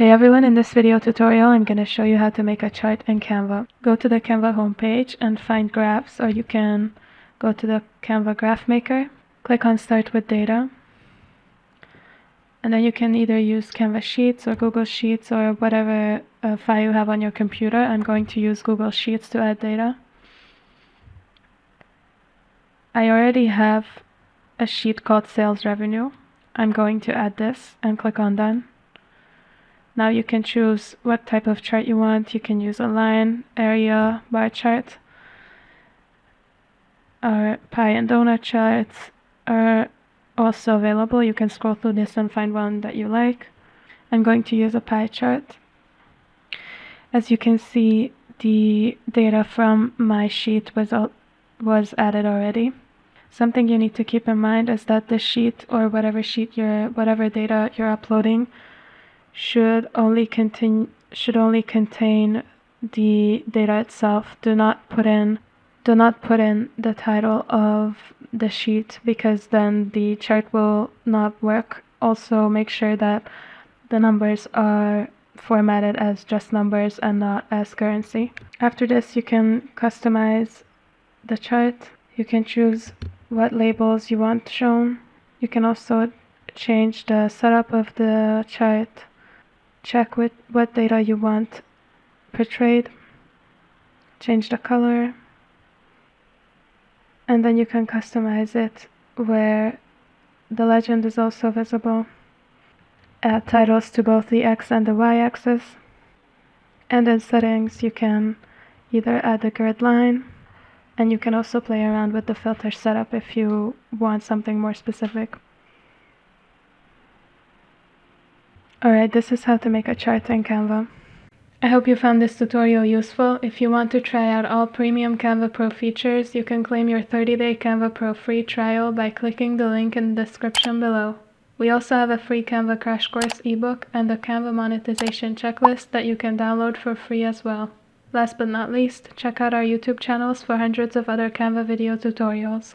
Hey everyone, in this video tutorial I'm going to show you how to make a chart in Canva. Go to the Canva homepage and find graphs, or you can go to the Canva graph maker. Click on Start with Data. And then you can either use Canva Sheets or Google Sheets or whatever file you have on your computer. I'm going to use Google Sheets to add data. I already have a sheet called Sales Revenue. I'm going to add this and click on Done. Now you can choose what type of chart you want. You can use a line, area, bar chart, or pie and donut charts are also available. You can scroll through this and find one that you like. I'm going to use a pie chart. As you can see, the data from my sheet was added already. Something you need to keep in mind is that the sheet or whatever data you're uploading should only contain the data itself. Do not put in the title of the sheet, because then the chart will not work. Also, make sure that the numbers are formatted as just numbers and not as currency. After this, you can customize the chart. You can choose what labels you want shown. You can also change the setup of the chart. Check what data you want portrayed, change the color, and then you can customize it where the legend is also visible. Add titles to both the X and the Y axis. And in settings, you can either add a grid line, and you can also play around with the filter setup if you want something more specific. Alright, this is how to make a chart in Canva. I hope you found this tutorial useful. If you want to try out all premium Canva Pro features, you can claim your 30-day Canva Pro free trial by clicking the link in the description below. We also have a free Canva crash course ebook and a Canva monetization checklist that you can download for free as well. Last but not least, check out our YouTube channels for hundreds of other Canva video tutorials.